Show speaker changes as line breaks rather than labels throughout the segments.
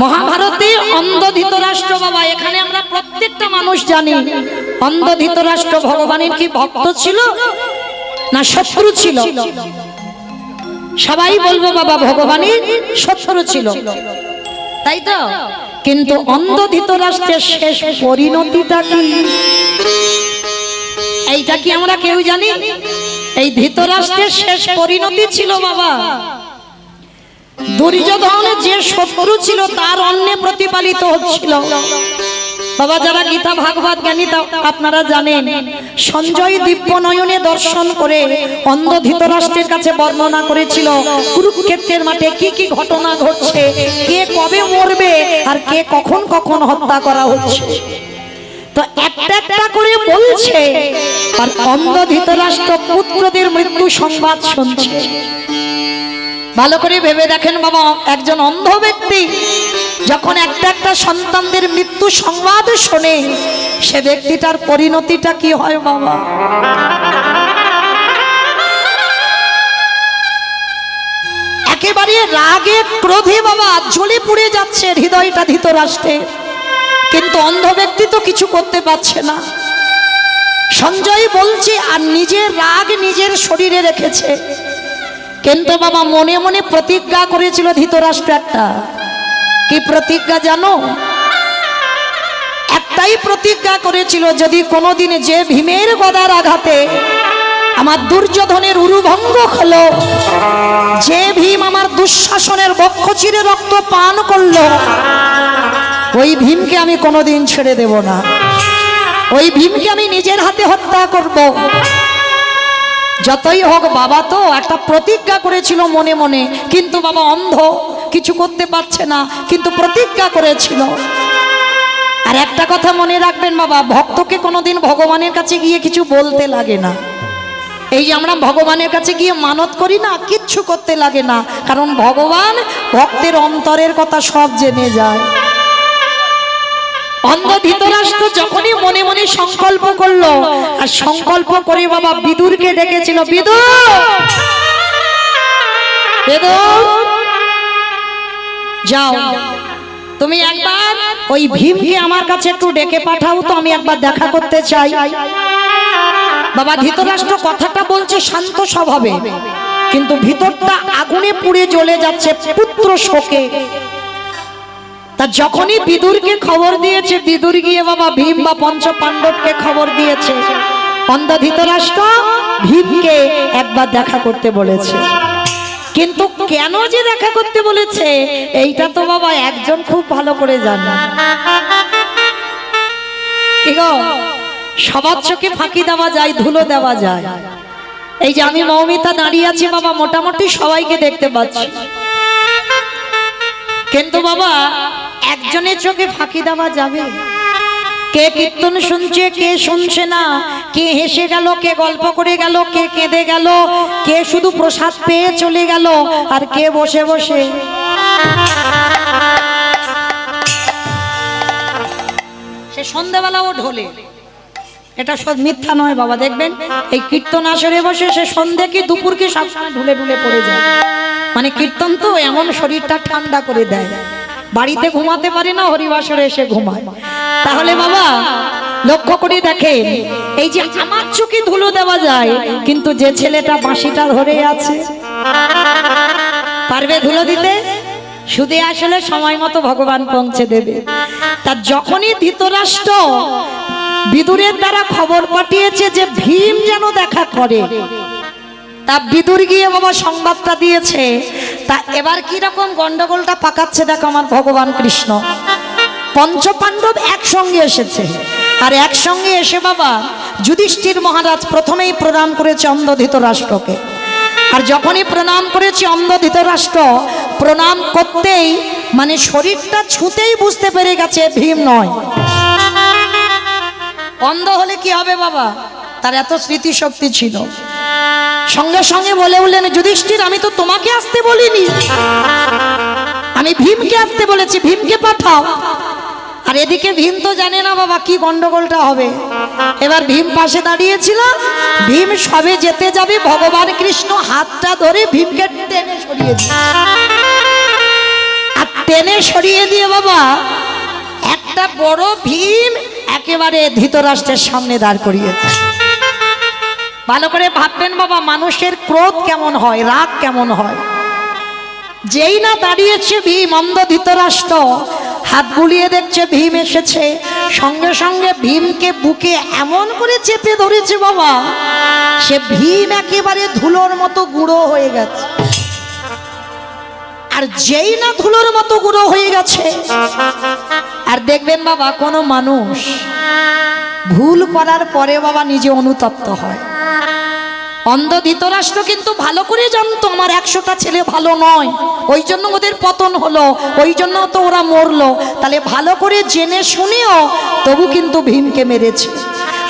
মহাভারতে অন্ধ ধৃতরাষ্ট্র বাবা, এখানে আমরা প্রত্যেকটা মানুষ জানি অন্ধ ধৃতরাষ্ট্র ভগবানের কি ভক্ত ছিল না শত্রু ছিল? সবাই বলবো বাবা ভগবানের শত্রু ছিল, তাই তো? কিন্তু অন্ধ ধৃতরাষ্ট্রের শেষ পরিণতিটা কি, এইটা কি আমরা কেউ জানি? এই ধৃতরাষ্ট্রের শেষ পরিণতি ছিল বাবা, দুর্যোধনের যে শত্রু ছিল তার অন্নে প্রতিপালিত হচ্ছিল বাবা। যারা গীতা ভাগবত জ্ঞানী আপনারা জানেন, সঞ্জয় দিব্য নয়নে দর্শন করে অন্ধ ধৃতরাষ্ট্রের কাছে বর্ণনা করেছিল কুরুক্ষেত্রের মাঠে কি কি ঘটনা ঘটছে, কে কবে মরবে আর কে কখন কখন হত্যা করা হচ্ছে। তো একটা একটা করে বলছে, আর অন্ধ ধৃতরাষ্ট্র পুত্রদের মৃত্যু সংবাদ শুনছে। ভালো করে ভেবে দেখেন বাবা, একজন অন্ধ ব্যক্তি যখন একটা একটা সন্তানদের মৃত্যু সংবাদ শোনে, সে ব্যক্তিটার পরিণতিটা কি হয় বাবা? একেবারে রাগে ক্রোধে বাবা জ্বলে পুড়ে যাচ্ছে হৃদয়টা ধৃতরাষ্ট্রের, কিন্তু অন্ধ ব্যক্তি তো কিছু করতে পারছে না। সঞ্জয় বলছে আর নিজের রাগ নিজের শরীরে রেখেছে, কিন্তু বাবা মনে মনে প্রতিজ্ঞা করেছিল ধৃতরাষ্ট্র একটা। কি প্রতিজ্ঞা জানো? একটাই প্রতিজ্ঞা করেছিল, যদি কোনোদিন যে ভীমের গদার আঘাতে আমার দুর্যোধনের উরুভঙ্গ হলো, যে ভীম আমার দুঃশাসনের বক্ষ চিরে রক্ত পান করলো, ওই ভীমকে আমি কোনোদিন ছেড়ে দেব না, ওই ভীমকে আমি নিজের হাতে হত্যা করব। যতই হোক বাবা তো একটা প্রতিজ্ঞা করেছিল মনে মনে, কিন্তু বাবা অন্ধ কিছু করতে পারছে না, কিন্তু প্রতিজ্ঞা করেছিল। আর একটা কথা মনে রাখবেন বাবা, ভক্তকে কোনোদিন ভগবানের কাছে গিয়ে কিছু বলতে লাগে না। এই যে আমরা ভগবানের কাছে গিয়ে মানত করি না, কিচ্ছু করতে লাগে না, কারণ ভগবান ভক্তের অন্তরের কথা সব জেনে যায়। অন্ধ ধৃতরাষ্ট্র যখনই মনে মনে সংকল্প করলো, আর সংকল্প করে বাবা বিদুরকে ডেকেছিল, বিদুর বিদুর যাও, তুমি একবার ওই ভীমকে আমার কাছে একটু ডেকে পাঠাও তো, আমি একবার দেখা করতে চাই। বাবা ধৃতরাষ্ট্র কথাটা বলছে শান্ত স্বভাবে, কিন্তু ভিতরটা আগুনে পুড়ে জ্বলে যাচ্ছে পুত্র শোকে। তা যখনই বিদুরকে খবর দিয়েছে, বিদুর গিয়ে বাবা ভীম বা পঞ্চ পাণ্ডবকে খবর দিয়েছে, অন্ধ ধৃতরাষ্ট্র ভীমকে একবার দেখা করতে বলেছে। কিন্তু কেন যে দেখা করতে বলেছে, এইটা তো বাবা একজন খুব ভালো করে জানে। কি গো, সবার চোখে ফাঁকি দেওয়া যায়, ধুলো দেওয়া যায়। এই যে আমি মৌমিতা দাঁড়িয়ে আছি বাবা, মোটামুটি সবাইকে দেখতে পাচ্ছি, কিন্তু বাবা একজনের চোখে ফাঁকি দেওয়া যাবে? কে কীর্তন শুনছে, কে শুনছে না, কে হেসে গেল, কে গল্প করে গেল, কে কেঁদে গেল, কে শুধু প্রসাদ পেয়ে চলে গেল, আর কে বসে বসে সে সন্ধ্যাবেলাও ঢোলে। এটা সব মিথ্যা নয় বাবা, দেখবেন এই কীর্তন আসরে বসে সে সন্ধ্যে কি দুপুর কি সবসময় ঢুলে ঢুলে পড়ে যায়। মানে কীর্তন তো এমন শরীরটা ঠান্ডা করে দেয়, বাড়িতে ঘুমাতে পারে না, হরিবাসরে এসে ঘুমায়। তাহলে বাবা লক্ষ্য করে দেখেন, এই যে আমার চোখে ধুলো দেওয়া যায়, কিন্তু যে ছেলেটা বাঁশিটা ধরে আছে পারবে ধুলো দিতে? শুধু আসলে সময় মতো ভগবান পৌঁছে দেবে। তা যখনই ধৃতরাষ্ট্র বিদুরের দ্বারা খবর পাঠিয়েছে যে ভীম যেন দেখা করে, তা বিদুর গিয়ে বাবা সংবাদটা দিয়েছে। তা এবার কি রকম গন্ডগোলটা পাকাচ্ছে দেখো আমার ভগবান কৃষ্ণ। পঞ্চ পাণ্ডব একসঙ্গে এসেছে, আর একসঙ্গে এসে বাবা যুধিষ্ঠির মহারাজ প্রথমেই প্রণাম করেছে অন্ধ ধৃতরাষ্ট্রকে। আর যখনই প্রণাম করেছে অন্ধ ধৃতরাষ্ট্র, প্রণাম করতেই মানে শরীরটা ছুঁতেই বুঝতে পেরে গেছে ভীম নয়। অন্ধ হলে কি হবে বাবা, তার এত স্মৃতিশক্তি ছিল। সঙ্গে সঙ্গে বলে উঠলেন, যুধিষ্ঠির আমি তো তোমাকে আসতে বলিনি, আমি ভীমকে আসতে বলেছি, ভীমকে পাঠাও। আর এদিকে ভীম তো জানে না বাবা কি গন্ডগোলটা হবে। এবার ভীম পাশে দাঁড়িয়েছিল, ভীম সবে যেতে যাবে, ভগবান কৃষ্ণ হাতটা ধরে ভীমকে টেনে সরিয়ে দিল। টেনে সরিয়ে দিয়ে বাবা একটা বড় ভীম একেবারে ধৃতরাষ্ট্রের সামনে দাঁড় করিয়েছে। ভালো করে ভাববেন বাবা, মানুষের ক্রোধ কেমন হয়, রাগ কেমন হয়। যেই না দাঁড়িয়েছে ভীম, অন্ধ ধৃতরাষ্ট্র হাত বুলিয়ে দেখছে ভীম এসেছে, সঙ্গে সঙ্গে ভীমকে বুকে এমন করে চেপে ধরেছে বাবা, সে ভীম একেবারে ধুলোর মতো গুঁড়ো হয়ে গেছে। আর যেই না ধুলোর মতো গুঁড়ো হয়ে গেছে, আর দেখবেন বাবা কোনো মানুষ ভুল করার পরে বাবা নিজে অনুতপ্ত হয়। অন্ধ ধৃতরাষ্ট্র কিন্তু ভালো করে জানতো আমার 100টা ছেলে ভালো নয়, ওই জন্য ওদের পতন হলো, ওই জন্য তো ওরা মরলো। তাহলে ভালো করে জেনে শুনেও তবু কিন্তু ভীমকে মেরেছে।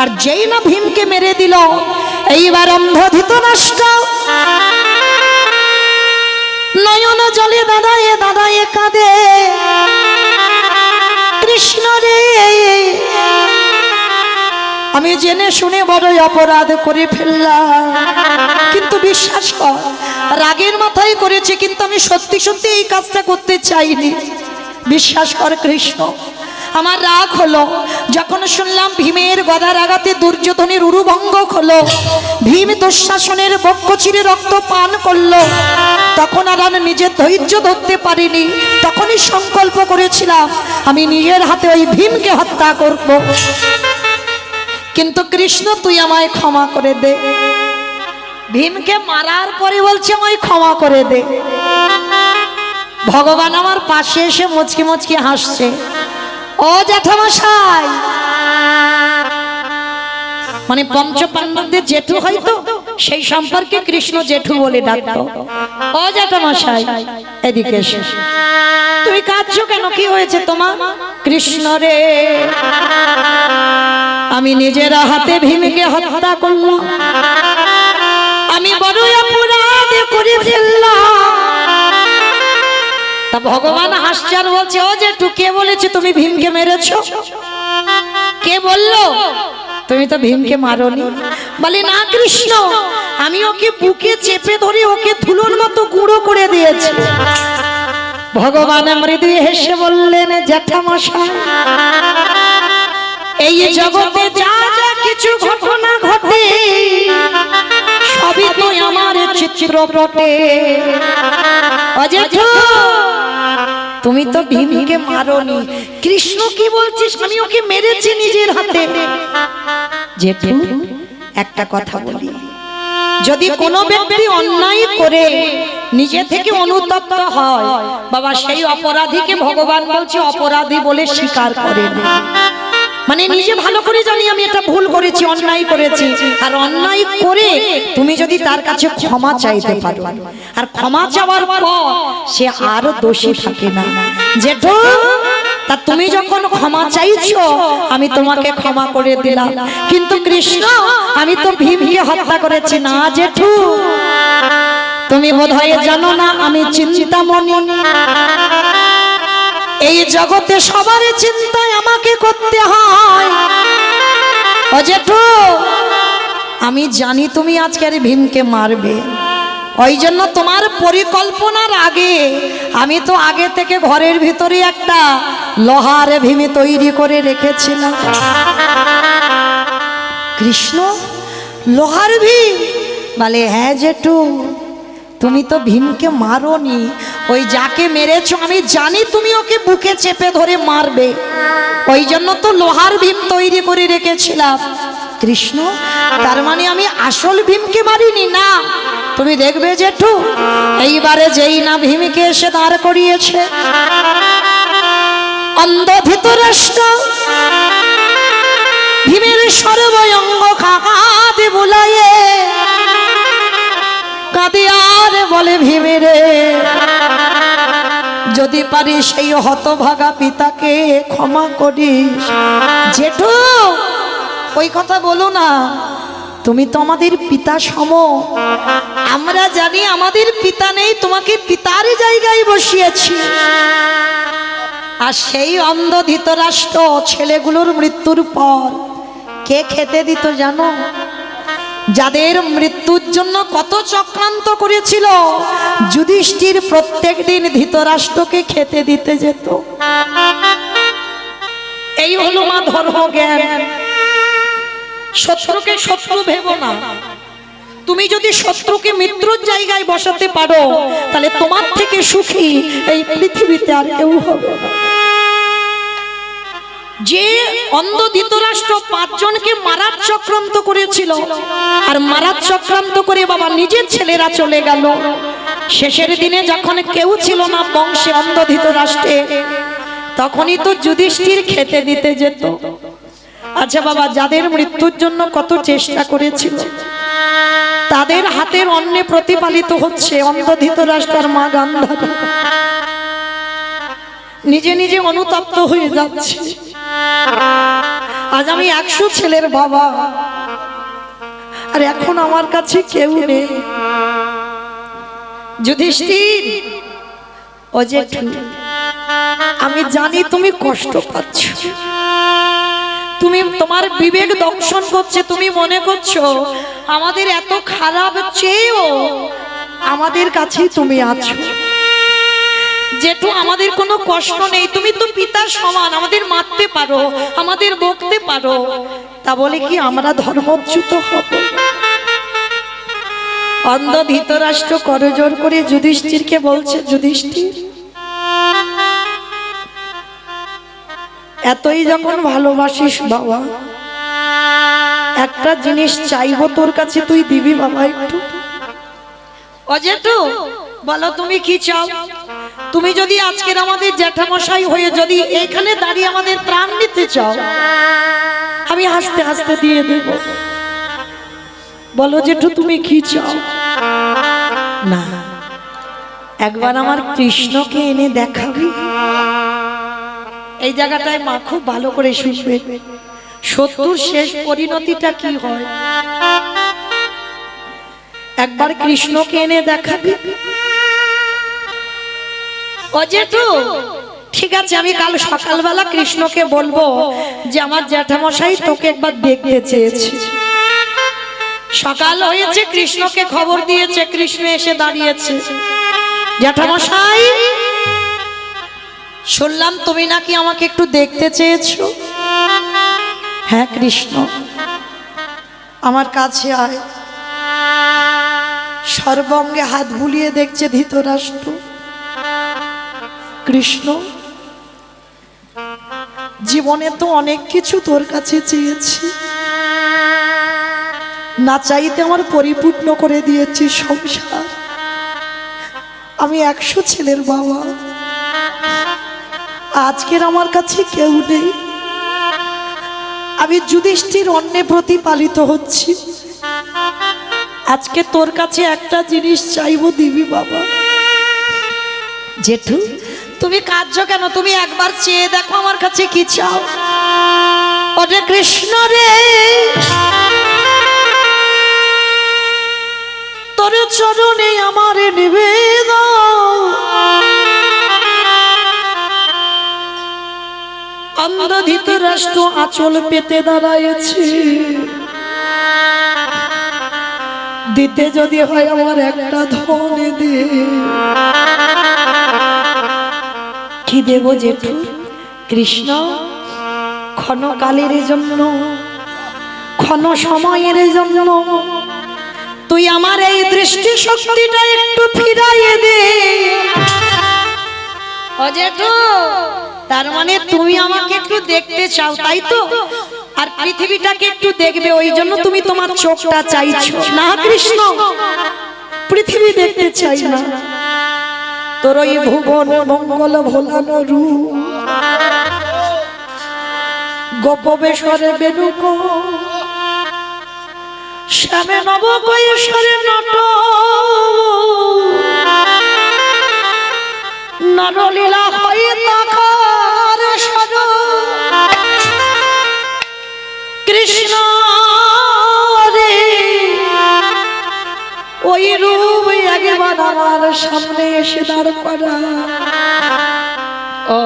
আর যেই না ভীমকে মেরে দিল, এইবার অন্ধ ধৃতরাষ্ট্র নয়ন জলে দাঁড়ায়ে দাঁড়ায়ে কাঁদে, কৃষ্ণ রে আমি জেনে শুনে বড়ই অপরাধ করে ফেললাম, কিন্তু বিশ্বাস কর রাগের মাথায় করেছে, কিন্তু আমি সত্যি সত্যি এই কাজটা করতে চাইনি। বিশ্বাস কর কৃষ্ণ, আমার রাগ হলো যখন শুনলাম ভীমের গদার আঘাতে দুর্যোধনের উরুভঙ্গ হলো, ভীম দুঃশাসনের বক্ষ চিরে রক্ত পান করলো, তখন আর আমি নিজের ধৈর্য ধরতে পারিনি। তখনই সংকল্প করেছিলাম আমি নিজের হাতে ওই ভীমকে হত্যা করব। কিন্তু কৃষ্ণ তুই আমায় ক্ষমা করে দে। ভীমকে মারার পরে বলছে আমায় ক্ষমা করে দে। ভগবান আমার পাশে এসে মুচকি মুচকি হাসছে, ও জ্যাঠামশাই, মানে পঞ্চপাণ্ডবদের জেঠু হয়তো, সেই সম্পর্কে কৃষ্ণ জেঠু বলে ডাকতো। ও জ্যাঠামশাই এদিকে এসে, তুমি কাঁদছো কেন, কি হয়েছে তোমার? কৃষ্ণ রে আমি নিজের হাতে ভীমকে হত্যা করলাম, আমি বড় অপরাধ করে ফেললাম। তা ভগবান হাসছে আর বলছে, ও জেঠু কে বলেছে তুমি ভীমকে মেরেছো? কে বললো? তুমি তো ভীমকে মারোনি। বলে না কৃষ্ণ, আমি ওকে বুকে চেপে ধরে ওকে ধুলোর মতো গুঁড়ো করে দিয়েছি। ভগবান মৃদু হেসে বললেন, জ্যাঠামশাই এই জগতে যা যা কিছু ঘটনা ঘটে সবই তো আমার চিত্রপটে। ও জেঠু তুমি তো ভীমকে মারোনি। কৃষ্ণ কি বলছিস? আমি ওকে মেরেছি নিজের হাতে। জেঠু একটা কথা বলি, যদি কোনো ব্যক্তি অন্যায় করে নিজে থেকে অনুতপ্ত হয় বাবা, সেই অপরাধীকে ভগবান বলছে অপরাধী বলে স্বীকার করে না। মানে নিজে ভালো করে জানি আমি এটা ভুল করেছি, অন্যায় করেছি, আর অন্যায় করে তুমি যদি তার কাছে ক্ষমা চাইতে পারো, আর ক্ষমা চাওয়ার পর সে আর দোষী থাকে না। জেঠু তা তুমি যখন ক্ষমা চাইছো আমি তোমাকে ক্ষমা করে দিলাম, কিন্তু কৃষ্ণ আমি তো ভীমকে হত্যা করেছি না। জেঠু তুমি বোধহয় জানো না আমি চিন্তামণি, এই জগতে সবার চিন্তায় আমাকে করতে হয়। ও জেঠু আমি জানি তুমি আজকে ভীমকে মারবে, ওই জন্য তোমার পরিকল্পনার আগে আমি তো আগে থেকে ঘরের ভিতরে একটা লোহার ভীম তৈরি করে রেখেছিলাম। কৃষ্ণ লোহার ভীম? বলে হ্যাঁ জেঠু, তুমি তো ভীমকে মারোনি, ওই যাকে মেরেছো আমি জানি তুমি ওকে বুকে চেপে ধরে মারবে, ওই জন্য তো লোহার ভীম তৈরি করে রেখেছিলাম। কৃষ্ণ তার মানে আমি আসল ভীমকে মারিনি? না, তুমি দেখবে জেঠু এইবারে যেই না ভীমকে এসে দাঁড় করিয়েছে, অন্ধ ধৃতরাষ্ট্র ভীমের সর্বঙ্গ কাঁদে বুলায়ে কাঁদে আর বলে, ভীমেরে যদি পারি সেই হতভাগা পিতাকে ক্ষমা করিস। জেঠু ওই কথা বলো না, তুমি তো আমাদের পিতা সম, আমরা জানি আমাদের পিতা নেই, তোমাকে পিতার জায়গায় বসিয়েছি। আর সেই অন্ধ ধৃতরাষ্ট্র ছেলেগুলোর মৃত্যুর পর কে খেতে দিত জানো? যাদের মৃত্যুর জন্য কত চক্রান্ত করেছিল, যুধিষ্ঠির প্রত্যেক দিন ধৃতরাষ্ট্রকে খেতে দিতে যেত। এই হলো মা ধর্ম জ্ঞান। শত্রুকে শত্রু ভেবো না। তুমি যদি শত্রুকে মিত্রর জায়গায় বসাতে পারো, তাহলে তোমার থেকে সুখী এই পৃথিবীতে আর কেউ হবে না। যে অন্ধ ধৃতরাষ্ট্র 5 জনকে মারার চক্রান্ত করেছিল, আর মারার চক্রান্ত করে বাবা নিজের ছেলেরা চলে গেল, শেষের দিনে যখন কেউ ছিল না বংশে অন্ধ ধৃতরাষ্ট্রে, তখনই তো যুধিষ্ঠির খেতে দিতে যেত। আচ্ছা বাবা, যাদের মৃত্যুর জন্য কত চেষ্টা করেছিল, তাদের হাতের অন্নে প্রতিপালিত হচ্ছে অন্ধ ধৃতরাষ্ট্রের মা গান্ধারী। নিজে নিজে অনুতপ্ত হয়ে যাচ্ছে। আজ আমি 100 ছেলের বাবা, আর এখন আমার কাছে কেউ নেই। যুধিষ্ঠির, ও জেঠু, আমি জানি তুমি কষ্ট পাচ্ছ, তুমি তোমার বিবেক দংশন করছে, তুমি মনে করছো আমাদের এত খারাপ চেয়েও আমাদের কাছেই তুমি আছো। যেটু আমাদের কোনো কষ্ট নেই, তুমি তো পিতার সমান, আমাদের মারতে পারো, আমাদের বকতে পারো, তা বলে কি আমরা ধর্মচ্যুত হব? অন্ধ ধৃতরাষ্ট্র করজোড় করে যুধিষ্ঠিরকে বলছে, যুধিষ্ঠির, এতই যখন ভালোবাসিস বাবা, একটা জিনিস চাইবো তোর কাছে, তুই দিবি বাবা একটু? অজেঠু, বলো তুমি কি চাও? তুমি যদি আজকের আমাদের জ্যাঠামশাই হয়ে যদি এইখানে দাঁড়িয়ে আমাদের প্রাণ নিতে চাও, আমি হাসতে হাসতে দিয়ে দেব। বলো জেঠু তুমি কি চাও? না, একবার আমার কৃষ্ণকে এনে দেখাবি। এই জায়গাটায় মা খুব ভালো করে শুনবে, শত্রুর শেষ পরিণতিটা কি হয়। একবার কৃষ্ণকে এনে দেখাবি। ও জেঠু, ঠিক আছে, আমি কাল সকালবেলা কৃষ্ণকে বলবো যে আমার জ্যাঠামশাই তোকে একবার দেখতে চেয়েছে। সকাল হয়েছে, কৃষ্ণকে খবর দিয়েছে, কৃষ্ণ এসে দাঁড়িয়েছে। জ্যাঠামশাই, শুনলাম তুমি নাকি আমাকে একটু দেখতে চেয়েছো। হ্যাঁ কৃষ্ণ, আমার কাছে আয়। সর্বঙ্গে হাত বুলিয়ে দেখছে ধৃতরাষ্ট্র। কৃষ্ণ, জীবনে তো অনেক কিছু তোর কাছে চেয়েছি, না চাইতে আমার পরিপূর্ণ করে দিয়েছি সংসার। আমি 100 ছেলের বাবা, আজকের আমার কাছে কেউ নেই। আমি যুধিষ্ঠির অন্নে প্রতিপালিত হচ্ছি। আজকে তোর কাছে একটা জিনিস চাইবো, দিবি বাবা? জেঠু, তুমি কাঁদছো কেন? তুমি একবার চেয়ে দেখো আমার কাছে কি চাও। ওরে কৃষ্ণ রে, তোর চরণে আমার নিবেদন। অন্ধ ধৃতরাষ্ট্র আঁচল পেতে দাঁড়াইছে। দিতে যদি হয় আমার একটা ধন দে। কি দেব জেঠু? কৃষ্ণ, ক্ষণকালের জন্য, ক্ষণ সময়ের জন্য তুই আমার এই দৃষ্টি শক্তিটা একটু ফিরাইয়ে দে। ও জেঠু, তার মানে তুমি আমাকে একটু দেখতে চাও, তাই তো? আর পৃথিবীটাকে একটু দেখবে, ওই জন্য তুমি তোমার চোখটা চাইছো না কৃষ্ণ? পৃথিবী দেখতে চাই না, তোর ওই ভুবন মঙ্গল ভোলানো রূপ, গোপবেশরে বেনুক শ্যামে নব কৈশোরে নট, নরলীলা হয়ে তাকার সর। কৃষ্ণ রে, ওই রূপ একবার আমার সামনে এসে দাঁড় করা। ও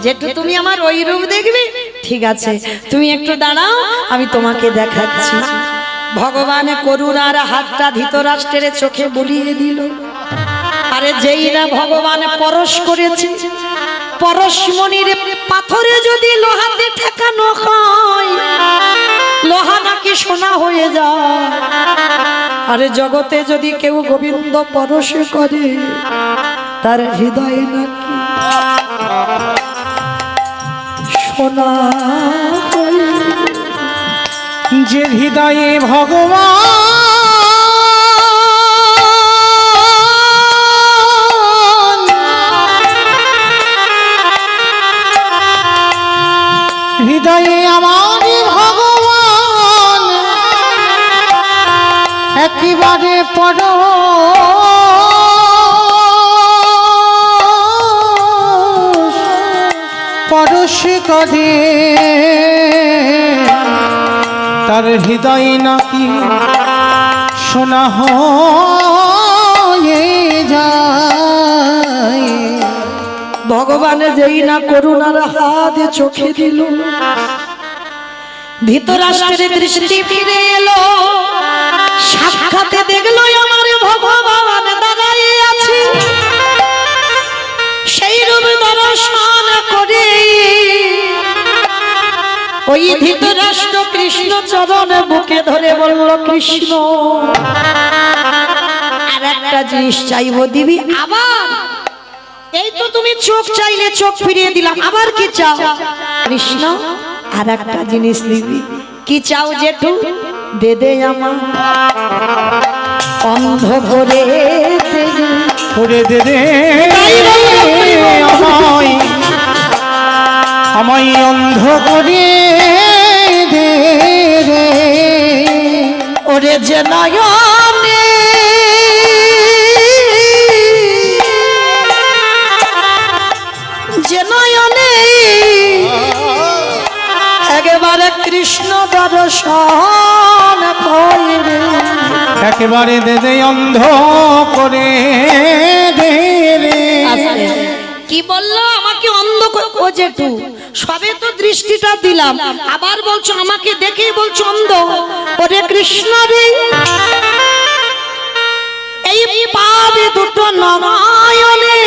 যেটু, তুমি আমার ওই রূপ দেখবে? ঠিক আছে, তুমি একটু দাঁড়াও, আমি তোমাকে দেখাচ্ছি। ভগবান করুণার হাতটা ধৃতরাষ্ট্রের চোখে বুলিয়ে দিল। আরে যেই না ভগবান পরশ করেছে, পরশমণির পাথরে যদি লোহাতে ঠেকানো হয়, লোহা নাকি সোনা হয়ে যায়। আরে জগতে যদি কেউ গোবিন্দ পরশ করে, তার হৃদয়ে নাকি সোনা হয়ে।
যে হৃদয়ে ভগবান, হৃদয়ে আমার ভগবান একেবারে পরশ করে, তার হৃদয় নাকি সোনা হয়ে যায়।
ভগবান যেই না করুণার হাত চোখে দিল, ধৃতরাষ্ট্রের দৃষ্টি ফিরে এলো, সাক্ষাতে দেখলো আমার ভগবান দাঁড়াইয়ে আছে। সেই রূপ দর্শন করে ওই ধৃতরাষ্ট্র কৃষ্ণ চরণ বুকে ধরে বলল, কৃষ্ণ আর একটা জিনিস চাইবো দিবি? আবার এই তো তুমি চোখ চাইলে চোখ ফিরিয়ে দিলাম, আবার কি চাও? কৃষ্ণ আর একটা জিনিস দিবি। কি চাও জেঠু? দে দে আমার অন্ধ ভরে
করে দে দে আমায় অন্ধ করে দে রে।
ওরে যে নয়নে যে নয়নে একেবারে কৃষ্ণ দর্শন করে,
একেবারে দে দে অন্ধ করে দে রে।
কি বললো? আমাকে অন্ধ ও জেঠু সবে তো দৃষ্টিটা দিলাম, আবার বলছো আমাকে দেখেই বলছো অন্ধ। ওরে কৃষ্ণ রে, এই পাবে দুটো নয়নে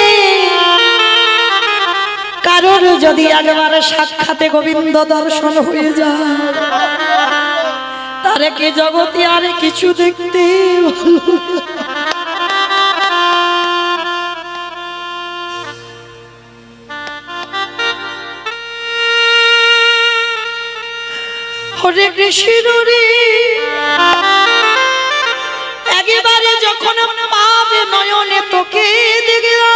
কারোর যদি একবারে সাক্ষাতে গোবিন্দ দর্শন হয়ে যায়, তারে কি জগতে আর কিছু দেখতে হরে কৃষ্ণ রে। একেবারে যখন পাবে নয়নে তোকে দেখো,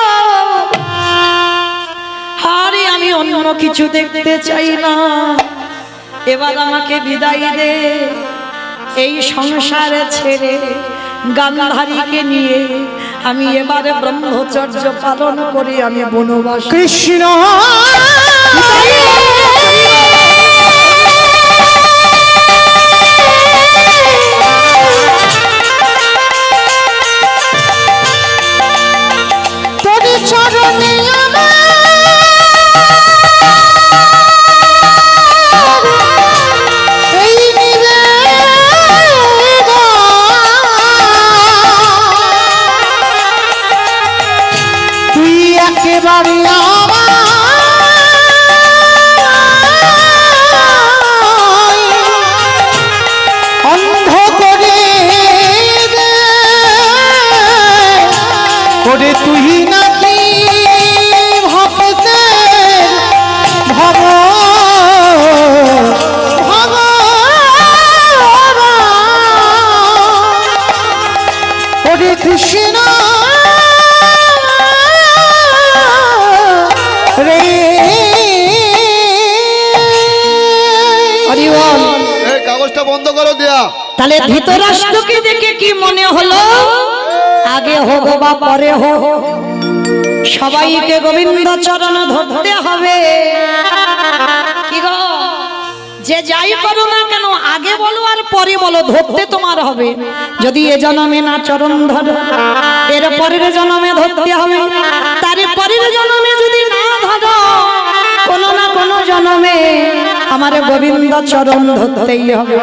আরে আমি অন্য কিছু দেখতে চাই না, এবার আমাকে বিদায় দে। এই সংসারে ছেড়ে গান্ধারীকে নিয়ে আমি এবারে ব্রহ্মচর্য পালন করে আমি বনবাস।
কৃষ্ণ তোর চরণে একেবারে অন্ধ করে করে তুই নাকি ভক্তের ভব করে কৃষ্ণ
কাগজটা বন্ধ করো দেয়া।
তাহলে ধৃতরাষ্ট্রকে দেখে কি মনে হলো? আগে হোক বা পরে হোক, সবাইকে গোবিন্দ চরণ ধরতে হবে। কি গো, যে যাই করো না কেন আগে বলো আর পরে বলো, ধরতে তোমার হবে। যদি এ জন্মে না চরণ ধরো, এর পরের জন্মে ধরতে হবে। তার পরের জন্মে যদি না ধরো, কোনো না কোনো জন্মে আমার গোবিন্দ চরণ ধরতেই হবে।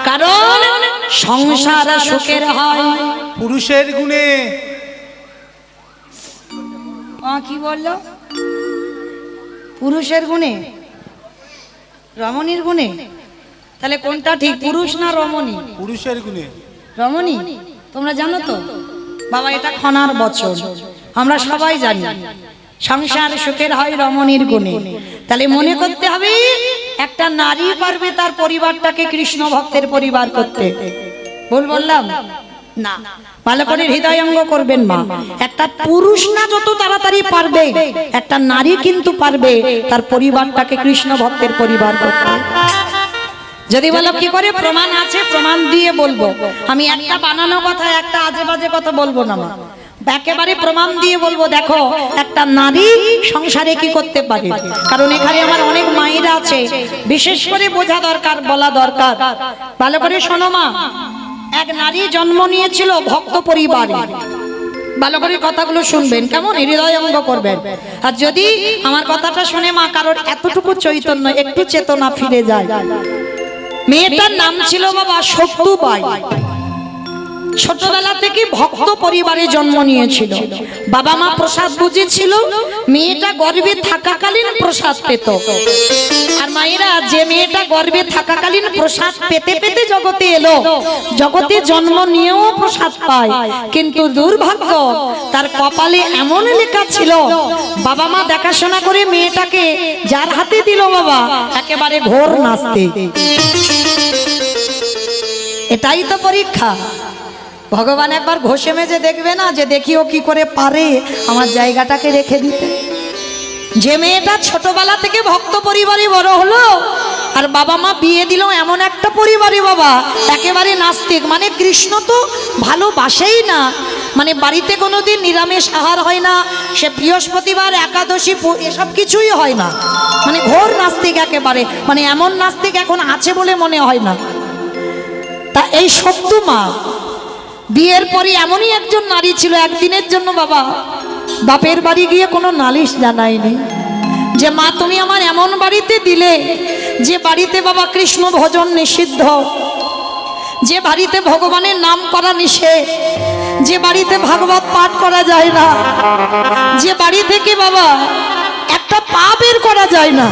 কারণ সংসার সুখের হয়
পুরুষের গুণে।
কি বললো? পুরুষের গুণে, রমণীর গুণে? তাহলে কোনটা ঠিক, পুরুষ না রমণী?
পুরুষের গুণে।
রমণী। তোমরা জানো তো বাবা, এটা খনার বচন, আমরা সবাই জানি। সংসার সুখের হয় রমণীর গুণে। তাহলে মনে করতে হবে একটা নারী পারবে তার পরিবারটাকে কৃষ্ণ ভক্তের পরিবার করতে। ভুল বললাম না? ভালো করে হৃদয়ঙ্গ করবেন মা। একটা পুরুষ না যত তাড়াতাড়ি পারবে, একটা নারী কিন্তু পারবে তার পরিবারটাকে কৃষ্ণ ভক্তের পরিবার করতে। যদি বলো কি করে, প্রমাণ আছে, প্রমাণ দিয়ে বলবো। আমি একটা বানানো কথা, একটা আজে বাজে কথা বলবো না মা, একেবারে প্রমাণ দিয়ে বলবো। দেখো একটা নারী সংসারে কি করতে পারে, কারণ এখানে আমার অনেক মায়েরা আছে, বিশেষ করে বোঝা দরকার, বলা দরকার। ভালো করে শোনো মা, এক নারী জন্ম নিয়েছিল ভক্ত পরিবারে। ভালো করে কথাগুলো শুনবেন, কেমন হৃদয়ঙ্গ করবেন। আর যদি আমার কথাটা শুনে মা কারোর এতটুকু চৈতন্য, একটু চেতনা ফিরে যায়। মেয়েটার নাম ছিল বাবা সত্যবাই। ছোটবেলা থেকে ভক্ত পরিবারে জন্ম নিয়েছিল। বাবা মা প্রসাদ বুঝেছিল, মেয়েটা গর্ভে থাকাকালীন প্রসাদ পেত। আর মায়েরা, যে মেয়েটা গর্ভে থাকাকালীন প্রসাদ পেতে পেতে জগতে এলো, জগতে জন্ম নিয়েও প্রসাদ পায়, কিন্তু দুর্ভাগ্য তার কপালে এমন লেখা ছিল, বাবা মা দেখাশোনা করে মেয়েটাকে যার হাতে দিল বাবা, একেবারে ঘোর নাস্তিক। এটাই তো পরীক্ষা। ভগবান একবার ঘষে মেজে দেখবে না, যে দেখিও কি করে পারে আমার জায়গাটাকে রেখে দিতে। যে মেয়েটা ছোটবেলা থেকে ভক্ত পরিবারে বড় হলো, আর বাবা মা বিয়ে দিল এমন একটা পরিবারে বাবা, একেবারে নাস্তিক, মানে কৃষ্ণ তো ভালোবাসেই না, মানে বাড়িতে কোনোদিন নিরামিষ আহার হয় না, সে বৃহস্পতিবার একাদশী এসব কিছুই হয় না, মানে ঘোর নাস্তিক একেবারে, মানে এমন নাস্তিক এখন আছে বলে মনে হয় না। তা এই সত্য মা বিয়ের পরে এমনই একজন নারী ছিল, একদিনের জন্য বাবা বাপের বাড়ি গিয়ে কোনো নালিশ জানায়নি, যে মা তুমি আমার এমন বাড়িতে দিলে যে বাড়িতে বাবা কৃষ্ণ ভজন নিষিদ্ধ, যে বাড়িতে ভগবানের নাম করা নিষেধ, যে বাড়িতে ভাগবত পাঠ করা যায় না, যে বাড়ি থেকে বাবা একটা পা বের করা যায় না।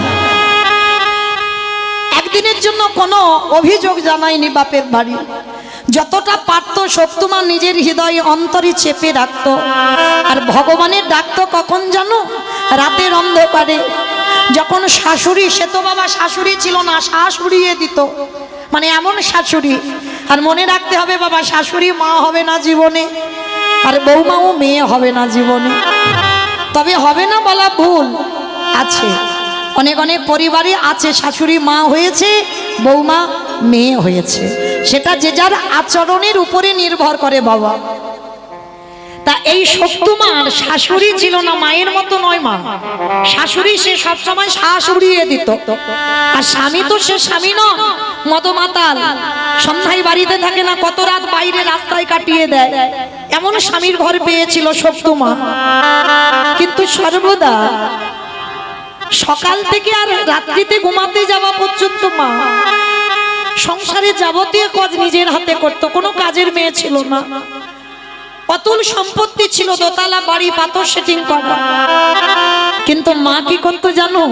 একদিনের জন্য কোনো অভিযোগ জানায়নি বাপের বাড়ি। যতটা পারত সত্যমা নিজের হৃদয়ে অন্তরে চেপে রাখত। আর ভগবানের ডাকতো কখন জানো? রাতের অন্ধকারে, যখন শাশুড়ি, সে তো বাবা শাশুড়ি ছিল না, শাশুড়িয়ে দিত, মানে এমন শাশুড়ি। আর মনে রাখতে হবে বাবা, শাশুড়ি মা হবে না জীবনে, আর বৌমাও মেয়ে হবে না জীবনে। তবে হবে না বলা ভুল, আছে অনেক অনেক পরিবারে আছে শাশুড়ি মা হয়েছে, বৌমা মেয়ে হয়েছে, সেটা যে যার আচরণের উপরে নির্ভর করে বাবা। তা এই সত্যমার শাশুড়ি ছিল না, মায়ের মতো নয় মা। শাশুড়ি সে সবসময় শাশুড়িয়ে দিত, আর স্বামী তো সে স্বামী নয়, মদমাতাল, সন্ধ্যায় বাড়িতে থাকে না, কত রাত বাইরে রাস্তায় কাটিয়ে দেয়, এমন স্বামীর ঘর পেয়েছিল সত্যমা। কিন্তু সর্বদা সকাল থেকে আর রাত্রিতে ঘুমাতে যাওয়া পর্যন্ত মা সংসারে যাবতীয় কাজ নিজের হাতে করত, কোনো কাজের মেয়ে ছিল না। অতুল সম্পত্তি ছিল, দোতলা বাড়ি, পাথর সেটিং করা। কিন্তু মা কি করতো জানো?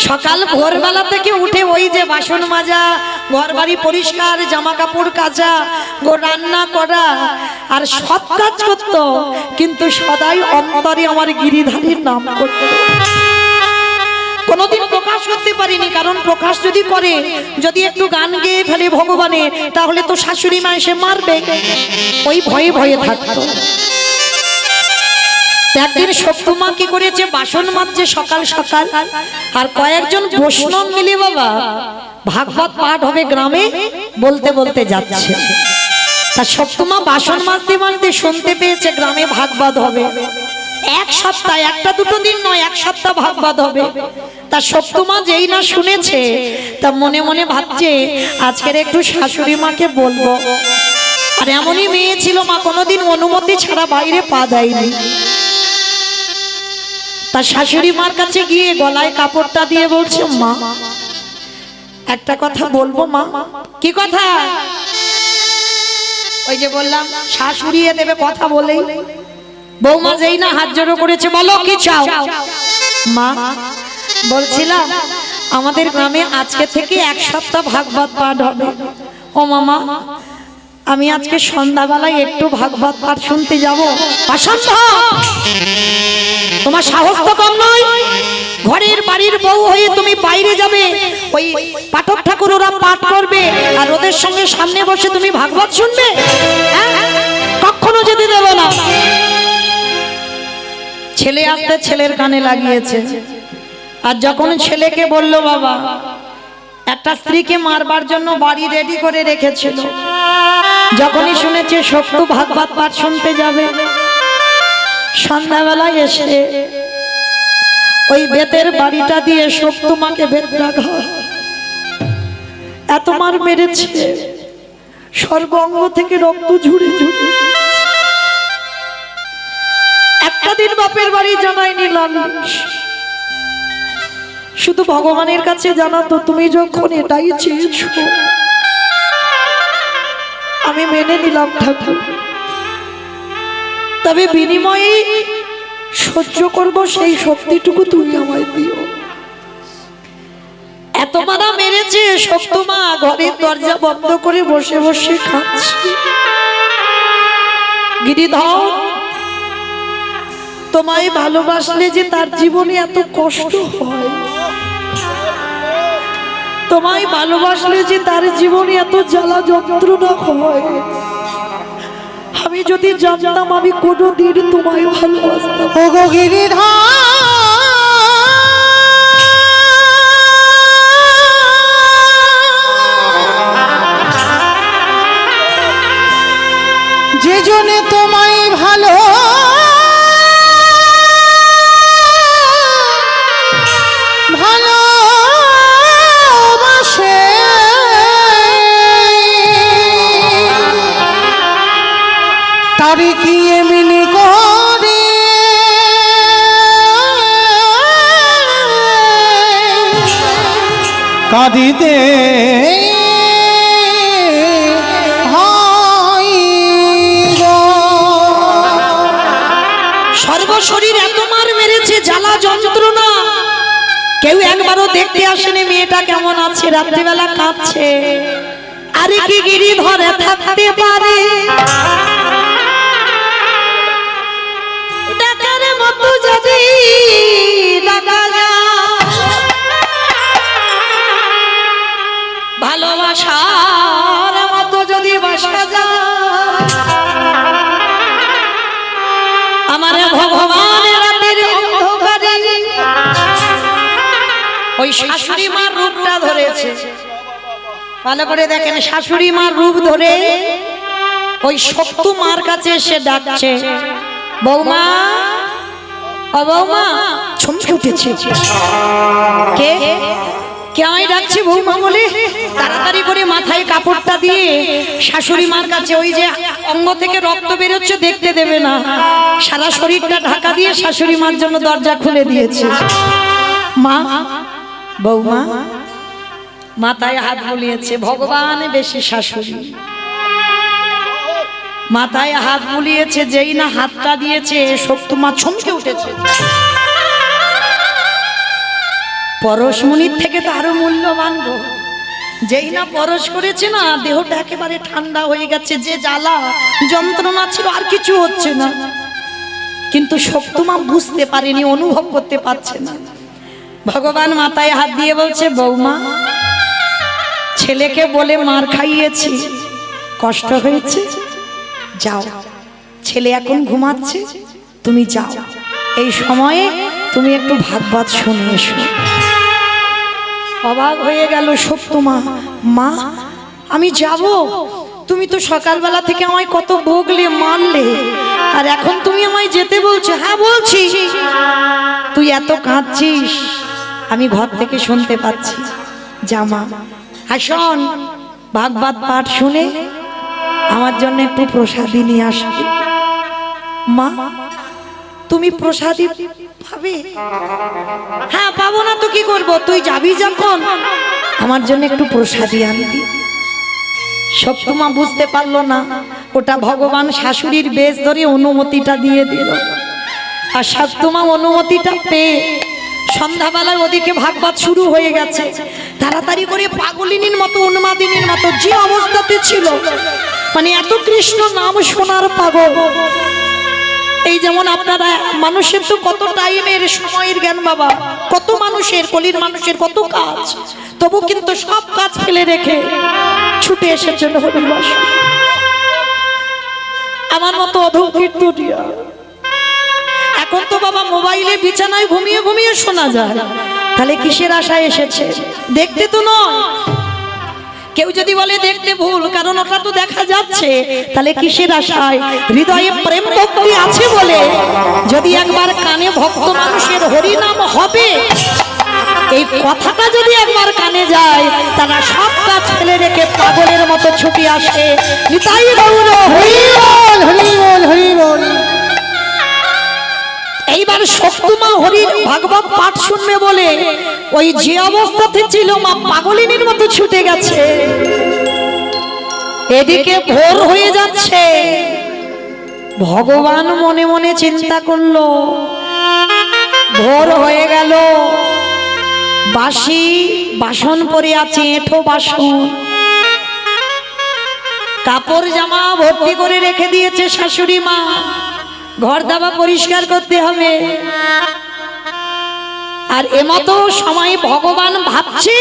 সকাল ভোরবেলা থেকে উঠে ওই যে বাসন মাজা, ঘর বাড়ি পরিষ্কার, জামা কাপড় কাচা, রান্না করা, আর সব কাজ করতো, কিন্তু সদাই অন্তরে আমার গিরিধারীর নাম করতো। কোনোদিন প্রকাশ করতে পারিনি, কারণ প্রকাশ যদি করে, যদি একটু গান গেয়ে ফেলে ভগবানের, তাহলে তো শাশুড়ি মা এসে মারবে, ওই ভয়ে ভয়ে থাকতো। একদিন সত্যমা কি করেছে, বাসন মাজছে সকাল সকাল, আর কয়েকজন বৈষ্ণব মিলে বাবা ভাগবত পাঠ হবে গ্রামে, বলতে বলতে যাচ্ছে। তা সত্যমা বাসন মাজতে মাজতে শুনতে পেয়েছে গ্রামে ভাগবত হবে। এক সপ্তাহ, একটা দুটো দিন নয়, এক সপ্তাহ ভাগবত হবে। তা সত্যমা যেই না শুনেছে, তা মনে মনে ভাবছে আজকের একটু শাশুড়ি মাকে বলবো। আর এমনই মেয়ে ছিল মা, কোনোদিন অনুমতি ছাড়া বাইরে পা দেয়নি। তার শাশুড়ি মার কাছে গিয়ে গলায় কাপড়টা দিয়ে বলছে, মা একটা কথা বলবো মা। কি কথা? ওই যে বললাম শাশুড়িয়ে দেবে কথা বলেই। বৌমা যেই না হাত জড়ো করেছে, বলো কি চাও? মা বলছিলাম আমাদের গ্রামে আজকে থেকে 1 সপ্তাহ ভাগবত পাঠ হবে। ও মামা, আমি আজকে সন্ধ্যাবেলায় একটু ভাগবত পাঠ শুনতে যাব। অসম্ভব, তোমার সাহস তো কম নয়। ঘরের বাড়ির বউ হয়ে তুমি বাইরে যাবে, ওই পাঠক ঠাকুর ওরা পাঠ করবে, আর ওদের সঙ্গে সামনে বসে তুমি ভাগবত শুনবে? কখনো যেতে দেব না। ছেলে আসতে ছেলের কানে লাগিয়েছে, আর যখন ছেলেকে বলল বাবা, একটা স্ত্রীকে মারবার জন্য বাড়ি রেডি করে রেখেছিল, যখনই শুনেছে শক্ত ভাগবত পাঠ শুনতে যাবে, সন্ধ্যাবেলায় এসে ওই বেতের বাড়িটা দিয়ে শক্ত মাকে বেত্রাঘাত এত মার মেরেছে, সর্বাঙ্গ থেকে রক্ত ঝুড়ে ঝুড়ে। একটা দিন বাপের বাড়ি জানায়নি লালিশ, শুধু ভগবানের কাছে জানাতো তুমি যখন এটাই চেয়েছো আমি মেনে নিলাম ঠাকুর, তবে বিনিময়ে সহ্য করব সেই শক্তিটুকু তুমি আমায় দিও। এত মারা মেরেছে, শক্ত মা ঘরের দরজা বন্ধ করে বসে বসে খাচ্ছে। গিরিধর, তোমায় ভালোবাসলে যে তার জীবনে এত কষ্ট হয়, তোমায় ভালোবাসলে যে তার জীবনে এত জ্বালা যন্ত্রণা হয়, আমি যদি জানতাম আমি কোনোদিন তোমায় ভালোবাসতাম। ওগো গিরিধর,
যে জনে তোমায় ভালো ভালোবাসে, তারে কি এমনি করে কাঁদিতে
সর্বশরীর এত মার মেরেছে, জ্বালা যন্ত্রণা, কেউ একবারও দেখতে আসেনি মেয়েটা কেমন আছে, রাত্রিবেলা কাঁদছে। আরে কি গিরিধরে থাকতে পারে ডাকার মতো যদি ডাকা যায়, ভালোবাসার মতো যদি বাসা যায়, আমার ভগবান রাতের অন্ধকারে ওই শাশুড়ি মার রূপটা ধরেছে। ভালো করে দেখেন, শাশুড়ি মার রূপ ধরে ওই শক্ত মার কাছে এসে ডাকছে, বৌমা, ও বৌমা। চমকে উঠেছে, কে কে আমায় ডাকছে বৌমা বলে তাড়াতাড়ি করে মাথায় কাপড়টা দিয়ে শাশুড়ি মার কাছে, ওই যে অঙ্গ থেকে রক্ত বেরোচ্ছে দেখতে দেবে না, সারা শরীরটা ঢাকা দিয়ে শাশুড়ি মার জন্য দরজা খুলে দিয়েছে। মা, বৌমা, মাথায় হাত বুলিয়েছে। ভগবান বেশি শাশুড়ি, মাথায় হাত বুলিয়েছে, যেই না হাতটা দিয়েছে শক্ত মা চমকে উঠেছে। পরশমণির থেকে তো আরো মূল্যবান গো, যেই না পরশ করেছে না, দেহটা একেবারে ঠান্ডা হয়ে গেছে, যে জ্বালা যন্ত্রণা ছিল আর কিছু হচ্ছে না। কিন্তু শক্তমা বুঝতে পারেনি, অনুভব করতে পারছে না। ভগবান মাথায় হাত দিয়ে বলছে, বৌমা, ছেলেকে বলে মার খাইয়েছি, কষ্ট হয়েছে, যাও, ছেলে এখন ঘুমাচ্ছে, তুমি যাও, এই সময়ে তুমি একটু ভাগবত শুনে এসো। অবাক হয়ে গেল শক্তমা, মা আমি যাব? তুমি তো সকালবেলা থেকে আমায় কত বকলে, মারলে, আর এখন তুমি আমায় যেতে বলছো? হ্যাঁ বলছি। তুই এত কাঁদছিস, আমি ঘর থেকে শুনতে পাচ্ছি, জামা আসন ভাগবত পাঠ শুনে আমার জন্য একটু প্রসাদী নিয়ে আসবি। মা, তুমি প্রসাদী পাবে? হ্যাঁ পাবো না তো কি করব, তুই যাবি যখন আমার জন্য একটু প্রসাদী আনবি। সপ্তমা বুঝতে পারলো না, ওটা ভগবান শাশুড়ির বেশ ধরে অনুমতিটা দিয়ে দিল। আর সপ্তমা অনুমতিটা পেয়ে সন্ধ্যাবেলায় ওদিকে ভাগবত শুরু হয়ে গেছে। তাড়াতাড়ি করে পাগলিনীর মতো উন্মাদিনীর মতো যে অবস্থাতে ছিল, মানে এত কৃষ্ণ নাম শোনার পাগল। এই যেমন আপনারা, মানুষের তো কত টাইমের সময়ের জ্ঞান বাবা, কত মানুষের, কলির মানুষের কত কাজ, তবু কিন্তু সব কাজ ফেলে রেখে ছুটে এসেছেন হরিবাস। আমার মতো অধঃকীর্তনিয়া। এখন তো বাবা মোবাইলে বিছানায় ঘুমিয়ে ঘুমিয়ে শোনা যায়, তাহলে কিসের আশায় এসেছে? দেখতে তো নয়। কেউ যদি বলে দেখতে ভুল, কারণ ওটা তো দেখা যাচ্ছে, তাহলে কিসের আশায়? হৃদয়ে প্রেম ভক্তি আছে বলে যদি একবার কানে ভক্ত মানুষের হরিনাম হবে, এই কথাটা যদি একবার কানে যায়, তারা সব কাজ ফেলে রেখে পাগলের মতো ছুটে আসে। নিতাই গৌর হরি বল, হরি বল, হরি বল। এইবার সপ্তমা হরির ভাগবত পাঠ শুনবে বলে ওই যে অবস্থাতে ছিল মা পাগলিনীর মতো ছুটে গেছে। এদিকে ভোর হয়ে যাচ্ছে, ভগবান মনে মনে চিন্তা করলো, ভোর হয়ে গেল, বাসি বাসন পরে আছে, এঁঠো বাসন, কাপড় জামা ভর্তি করে রেখে দিয়েছে শাশুড়ি মা, ঘর দাবা পরিষ্কার করতে হবে। আর এমতো সময় ভগবান ভাবছে,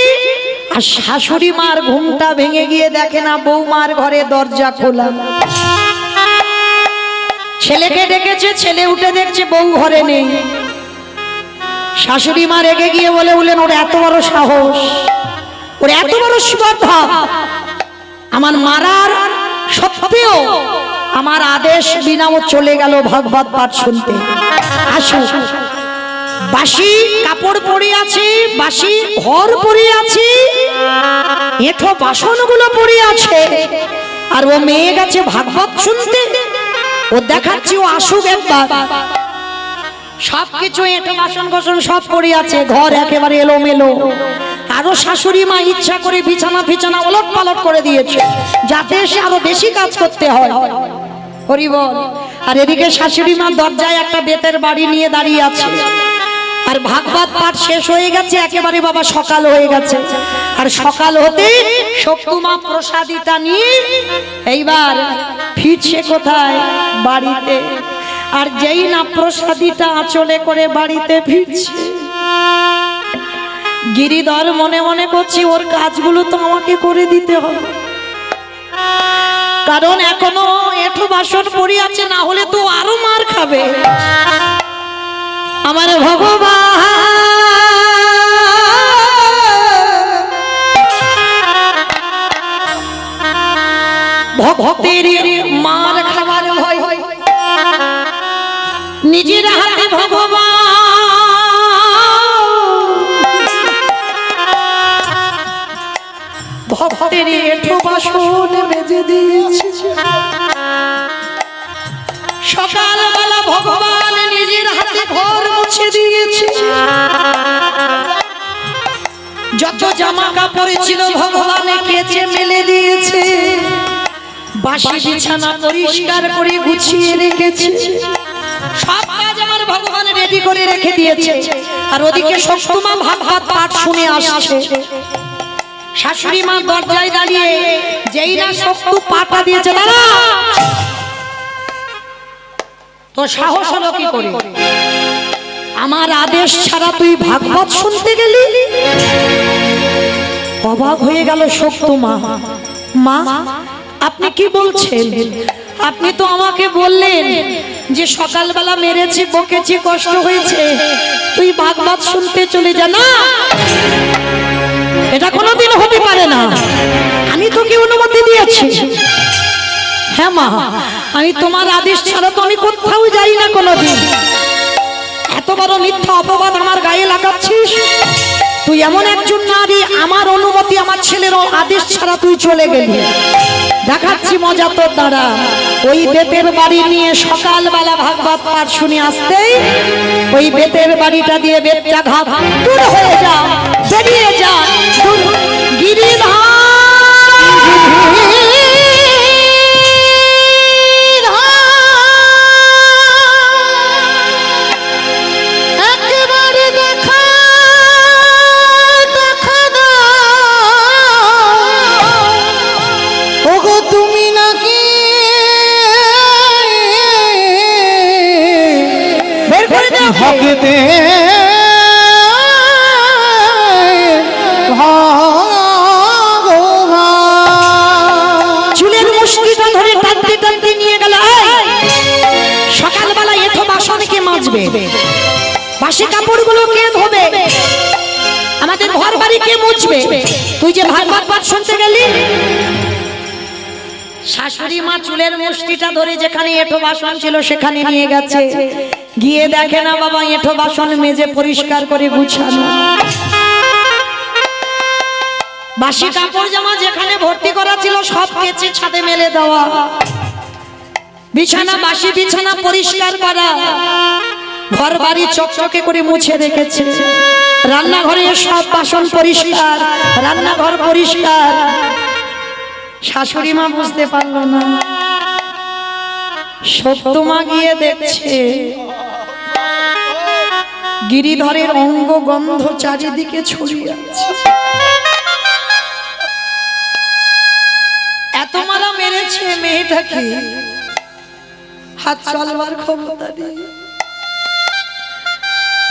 আর শাশুড়ি মার ঘুমটা ভেঙে গিয়ে দেখে না বৌমার ঘরে দরজা খোলা। ছেলেকে ডেকেছে, ছেলে উঠে দেখছে বউ ঘরে নেই। শাশুড়ি মা রেগে গিয়ে বললেন, ওর এত বড় সাহস, ওর এত বড় স্পর্ধা, আমার মারার সত্ত্বেও আমার আদেশ বিনা ও চলে গেল ভাগবত পাঠ শুনতে। আসো, বাসি কাপড় পরে আছে, বাসি ঘর পরে আছে, এঁঠো বাসনগুলো পরে আছে, আর ও মেয়ে গেছে ভাগবত শুনতে। ও দেখাচ্ছি, ও আসুক একবার। সবকিছু এঁঠো বাসন কোসন সব পরে আছে, ঘর একেবারে এলোমেলো। আরো শাশুড়ি মা ইচ্ছা করে বিছানা ফিছানা ওলট পালট করে দিয়েছে, যাতে সে আরো বেশি কাজ করতে হয়। হরি বল। আর এদিকে শাশুড়ি মা দরজায় একটা বেতের বাড়ি নিয়ে দাঁড়িয়ে আছে, আর ভাগবত পাঠ শেষ হয়ে গেছে, একেবারে বাবা সকাল হয়ে গেছে। আর সকাল হতে সপ্তমা প্রসাদীটা নিয়ে এইবার ফিরছে কোথায়? বাড়িতে। আর যেই না প্রসাদীটা আঁচলে করে বাড়িতে ফিরছে, গিরিধর মনে মনে করছি, ওর কাজগুলো তো আমাকে করে দিতে হবে, কারণ এখনো এঁঠো বাসন পড়ে আছে, না হলে তো আরো মার খাবে। আমার ভগবান ভক্তের মার খাবার ভয়, নিজের হাতে ভগবান ভক্তের এঁঠো বাসন মেজে দিয়েছে। সকালবেলা ভগবান নিজের হাতে ঘর মুছে দিয়েছে, যত জামা কাপড় ছিল ভগবান কেচে মেলে দিয়েছে, বাসি বিছানা পরিষ্কার করে গুছিয়ে রেখেছে, সব কাজ আমার ভগবান রেডি করে রেখে দিয়েছে। আর ওদিকে সপ্তমা ভাগবত পাঠ শুনে আসছে। শাশুড়ি মা দরজায় দাঁড়িয়ে যেই না সপ্তু পাটা দিয়েছে, দাঁড়া, তো সাহস হলো কি করে? আমার আদেশ ছাড়া তুই ভাগবত শুনতে গেলি? অবাক হয়ে গেল সপ্তমা। মা, আপনি কি বলছেন? আপনি তো আমাকে বললেন যে সকালবেলা মেরেছি, বকেছি, কষ্ট হয়েছে, তুই ভাগবত শুনতে চলে যা। না, এটা কোনোদিন হতে পারে না। আমি তোকে অনুমতি দিয়েছি। হ্যাঁ মা, আমি তোমার আদেশ ছাড়া তো আমি কোথাও যাই না কোনোদিন। এত বড় মিথ্যা অপবাদ আমার গায়ে লাগাচ্ছিস? তুই এমন একজন নারী, আমার অনুমতি, আমার ছেলের আদেশ ছাড়া তুই চলে গেলি। দেখাচ্ছি মজা তোর দ্বারা। ওই বেতের বাড়ি নিয়ে সকালবেলা ভাগবত পাঠ শুনে আসতেই ওই বেতের বাড়িটা দিয়ে বেতটা ঘাত দূর হয়ে যা, বেরিয়ে যা। গিরিধার বাড়ি কে মুছবে? তুই যে ভাগবত পাঠ শুনতে গেলি, শাশুড়ি মা চুলের মুষ্টিটা ধরে যেখানে এঁঠো বাসন ছিল সেখানে নিয়ে গেছে, গিয়ে দেখে না বাবা এঁঠো বাসন মেজে পরিষ্কার করে গুছানো, বাসি কাপড় জামা যেখানে ভর্তি করা ছিল সব কেচে ছাদে মেলে দেওয়া, বিছানা বাসি বিছানা পরিষ্কার করা, ঘর বাড়ি চকচকে করে মুছে রেখেছে, রান্নাঘরে সব বাসন পরিষ্কার, রান্নাঘর পরিষ্কার। শাশুড়ি মা বুঝতে পারলো না, সত্য মা গিয়ে দেখছে গিরিধরের অঙ্গ গন্ধ চারিদিকে ছড়িয়ে আছে। এত মারা মেরেছে মেয়েটাকে, হাত চলবার ক্ষমতা নেই।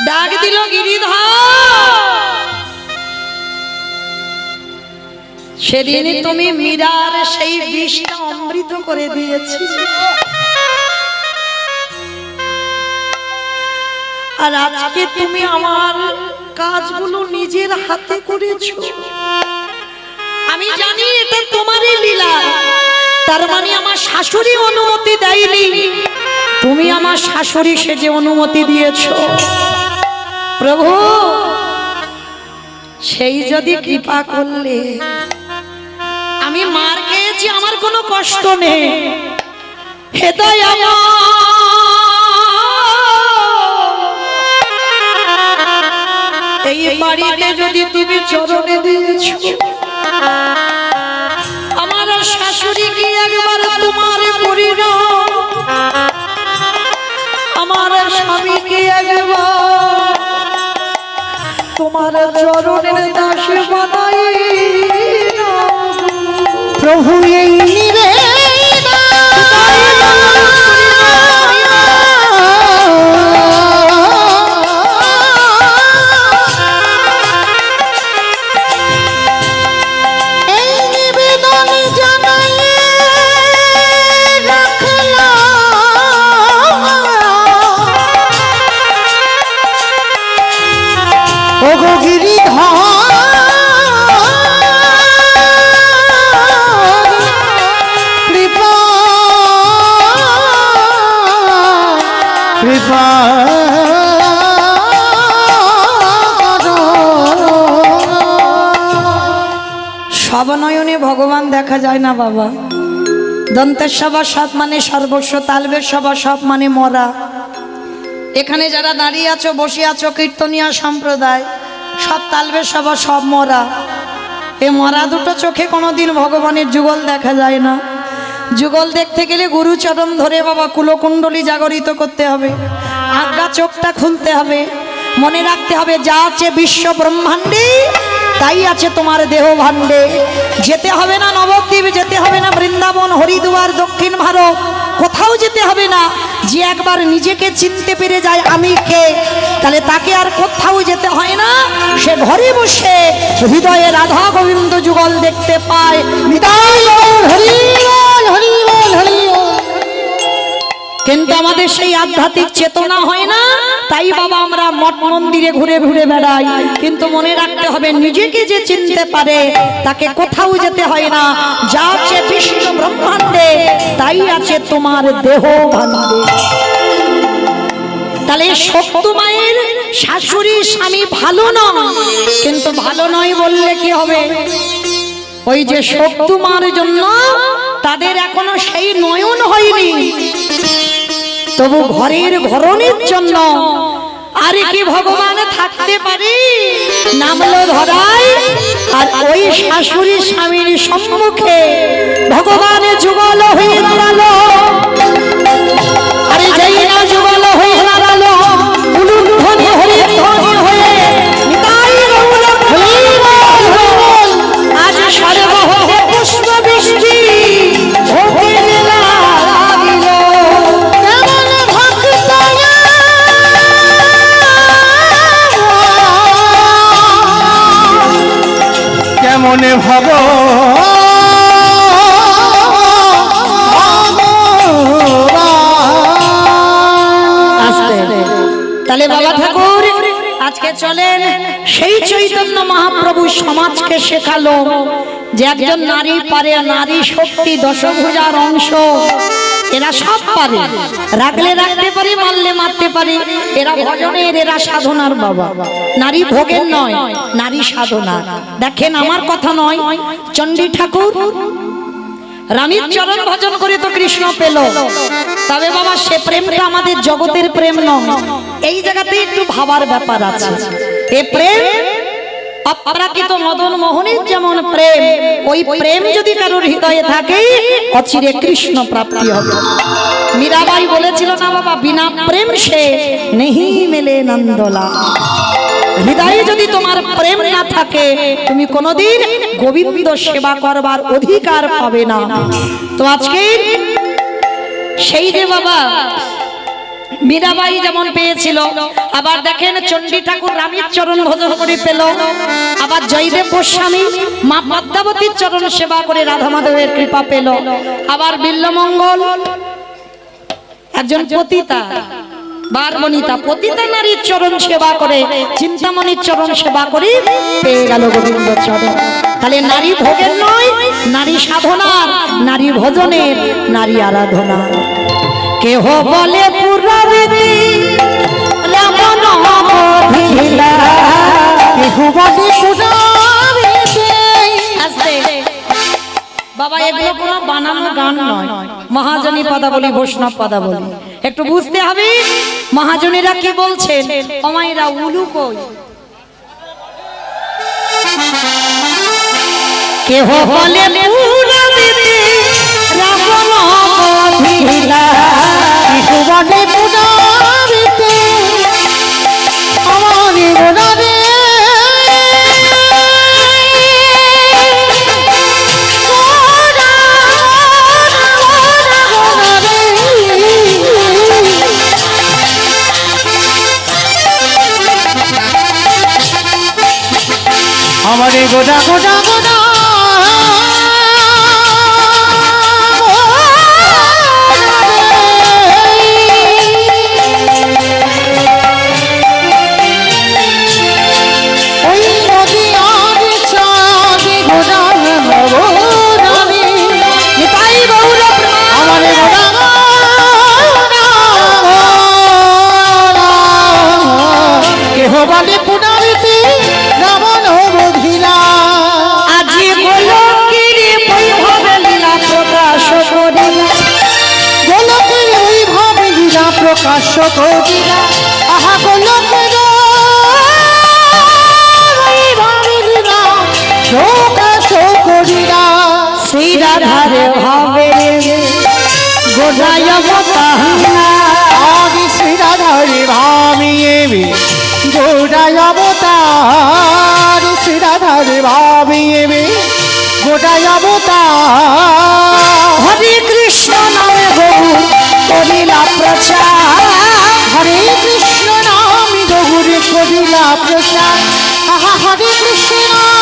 ডাক দিল গিরিধর, সেদিন তুমি মীরার সেই বিষটা অমৃত করে দিয়েছিলে, আর আজকে তুমি আমার কাজগুলো নিজের হাতে করেছো। আমি জানি এটা তোমারই লীলা, তার মানে আমার শাশুড়ি অনুমতি দেয়নি, তুমি আমার শাশুড়ি সেজে অনুমতি দিয়েছো। প্রভু সেই যদি কৃপা করলে, আমি মার খেয়েছি আমার কোনো কষ্ট নেই, হেদায় এই বাড়িতে যদি তুমি চরণে দিয়েছো, আমার শাশুড়ি কি একবার তোমার করিল, আমার স্বামী কি একবার তোমার চরণের দাসী বানাই।
প্রভু এই
সবনয়নে ভগবান দেখা যায় না বাবা। দন্তের সভা সব মানে সর্বস্ব, তালবের সভা সব মানে মরা। এখানে যারা দাঁড়িয়ে আছো বসে আছো কীর্তনিয়া সম্প্রদায়, সব তালবের সভা সব মরা। এ মরা দুটো চোখে কোনোদিন ভগবানের যুগল দেখা যায় না। যুগল দেখতে গেলে গুরুচরণ ধরে বাবা কুলকুণ্ডলী জাগরিত করতে হবে, আজ্ঞা চোখটা খুলতে হবে, মনে রাখতে হবে যা আছে বিশ্ব ব্রহ্মাণ্ডে তাই আছে তোমার দেহ ভাণ্ডে। যেতে হবে না নবদ্বীপ, যেতে হবে না বৃন্দাবন, হরিদ্বার, দক্ষিণ ভারত, কোথাও যেতে হবে না। যে একবার নিজেকে চিনতে পেরে যায় আমি কে, তাহলে তাকে আর কোথাও যেতে হয় না, সে ঘরে বসে হৃদয়ে রাধা গোবিন্দ যুগল দেখতে পায়। কিন্তু আমাদের সেই আধ্যাত্মিক চেতনা হয় না, তাই বাবা আমরা মঠ মন্দিরে ঘুরে ঘুরে বেড়াই। কিন্তু মনে রাখতে হবে নিজেকে যে চিনতে পারে তাকে কোথাও যেতে হয় না। যা আছে বিশ্ব ব্রহ্মাণ্ডে তাই আছে তোমার দেহ ভাণ্ডে। তাহলে শক্ত মায়ের শাশুড়ি স্বামী ভালো নয়, কিন্তু ভালো নয় বললে কি হবে? ওই যে শক্ত মার জন্য তাদের এখনো সেই নয়ন হয়নি, তবু ঘরের ঘরণের জন্য আরে কি ভগবান থাকতে পারে? নামলো ধরাই, আর ওই শাশুড়ি স্বামীর সম্মুখে ভগবান যুগল হয়ে দাঁড়ালো। আরে যেই না যুগল হয়ে দাঁড়ালো, উলুধ্বনি হরিধ্বনি হয়ে নিতাই গৌর আজ সর্বহতে পুষ্প বৃষ্টি হতে লাগিল।
মনে ভাব
তাহলে বাবা ঠাকুর আজকে চলেন সেই চৈতন্য মহাপ্রভু সমাজকে শেখালো যে একজন নারী পারে, নারী শক্তি দশভুজার অংশ, এরা সব পারে, রাখলে রাখতে পারি, মারলে মারতে পারি, এরা ভজনের, এরা সাধনার বাবা, নারী ভোগের নয়, নারী সাধনা। দেখেন আমার কথা নয়, চণ্ডী ঠাকুর রানীর চরণ ভজন করে তো কৃষ্ণ পেল, তবে বাবা সে প্রেমটা আমাদের জগতের প্রেম নয়। এই জায়গাতে একটু ভাবার ব্যাপার আছে। এ প্রেম অপ্রাকৃত মদন মোহনের যেমন প্রেম, ওই প্রেম যদি কারোর হৃদয়ে থাকে অচিরে কৃষ্ণ প্রাপ্তি হবে। মীরাবাই বলেছিল না বাবা, বিনা প্রেম সে নেহি মেলে নন্দলা। হৃদয়ে যদি তোমার প্রেম না থাকে তুমি কোনোদিন গোবিন্দ সেবা করবার অধিকার পাবে না। তো আজকে সেই যে বাবা মীরাবাই যেমন পেয়েছিল, আবার দেখেন চণ্ডী ঠাকুর রানীর চরণ ভজন করে পেল, আবার জয়দেব গোস্বামী মা পদ্মাবতীর চরণ সেবা করে রাধা মাধবের কৃপা পেল, আবার বিল্লমঙ্গল একজন পতিতা বারবনিতা পতিতা নারীর চরণ সেবা করে, চিন্তামণির চরণ সেবা করে পেয়ে গেল গোবিন্দ চরণ। তাহলে নারী ভোগের নয়, নারী সাধনার, নারী ভজনের, নারী আরাধনা। কেহ বলে পুরাবৃতি রাম নাম ভিলা, কেহ বলে পুরাবৃতি। আস্তে বাবা, এগুলো কোনো বানানো গান নয়, মহাজনী পদাবলী, বৈষ্ণব পদাবলী। একটু বুঝতে হবে মহাজনীরা কি বলছেন। অমাইরা উলু কই, কেহ বলে পুরাবৃতি রাম নাম ভিলা, কেহ বলে পুরাবৃতি আমার গোড়ারে।
আমারে গোটা গোটা গোটা ওই নদী আর চাঁদি গোটা গোড়ানি নিতাই গৌর আমারে গোটা কেহ বলে পুনরিতি রাবণ বধিলা। আজি গোলকের বৈভবে লীলা প্রকাশ করিলা, গোলকের বৈভবে লীলা প্রকাশ করিলা, আহা গোলকের বৈভবে লীলা প্রকাশ করিলা। শ্রী রাধার ভাবে গোড়ায় অবতার, আদি শ্রী রাধার ভাবিয়ে গোড়ায় অবতার, শ্রী রাধার ভাবিয়ে গোড়ায় অবতার। হরে কৃষ্ণ নামে গৌর করিলা প্রচার, হরে কৃষ্ণ নামে গৌর করিলা প্রচার, আহা হরে কৃষ্ণ নাম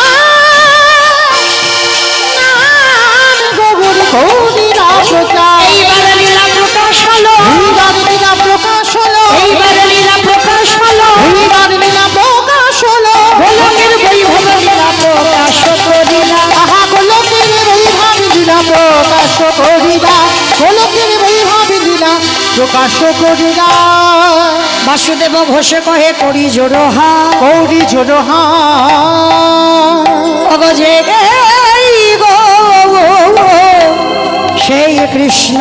গৌর করিলা প্রচার। এইবারে লীলা প্রকাশ হলো, এইবারে লীলা প্রকাশ হলো, এইবারে লীলা প্রকাশ হলো, এইবারে লীলা প্রকাশ হলো। গোলকের বৈভব লীলা প্রকাশ করিলা, আহা গোলকের বৈভব লীলা প্রকাশ করিলা, গোলকের বৈভব লীলা প্রকাশ করিলা। বাসুদেব ঘোষে কহে করি জোড়হা, করি জোড়হা অগজে গো সেই কৃষ্ণ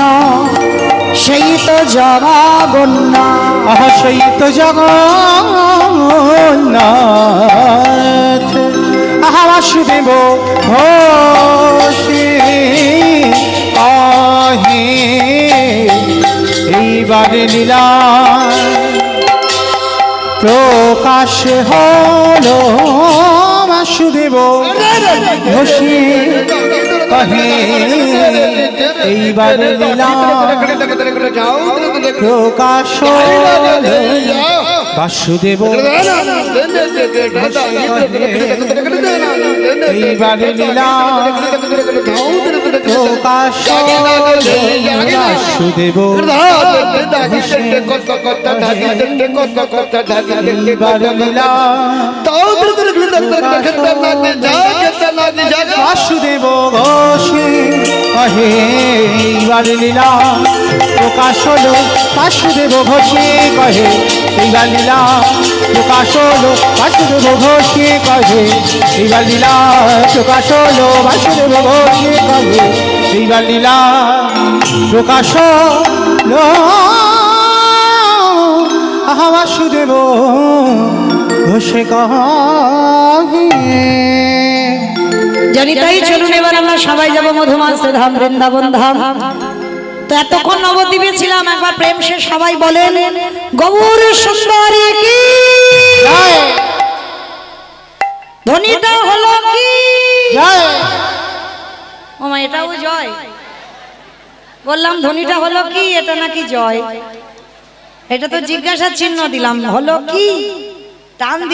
সেই তো জগন্নাথ, সেই তো জগন্নাথ। আহা বাসুদেব ঘোষে কহে এইবারে লীলা প্রকাশ হলো, বাসুদেব ঘোষে কহে এইবারে লীলা প্রকাশ হলো, বাসুদেব এইবারে লীলা
প্রকাশ বাসুদেব বাসুদেব ঘোষে কহে এইবার লীলা প্রকাশ হলো বাসুদেব ঘোষে কহে এইবার লীলা প্রকাশ হলো বাসুদেব ঘোষে কহে এইবার লীলা প্রকাশ হলো বাসুদেব ঘোষে কহে এইবার লীলা প্রকাশ হলো আহা বাসুদেব ঘোষে কহে।
জানি তাই চলুন এবার আমরা সবাই যাব মধুমাসে ধাম বৃন্দাবন ধাম। তো এতক্ষণ নবদ্বীপে ছিলাম, একবার প্রেম সে সবাই বলেন গৌর সুন্দরী কি ধ্বনিটা হলো কি ওমা এটাও জয় বললাম, ধ্বনিটা হলো কি এটা নাকি জয়? এটা তো জিজ্ঞাসা চিহ্ন দিলাম, হলো কি টান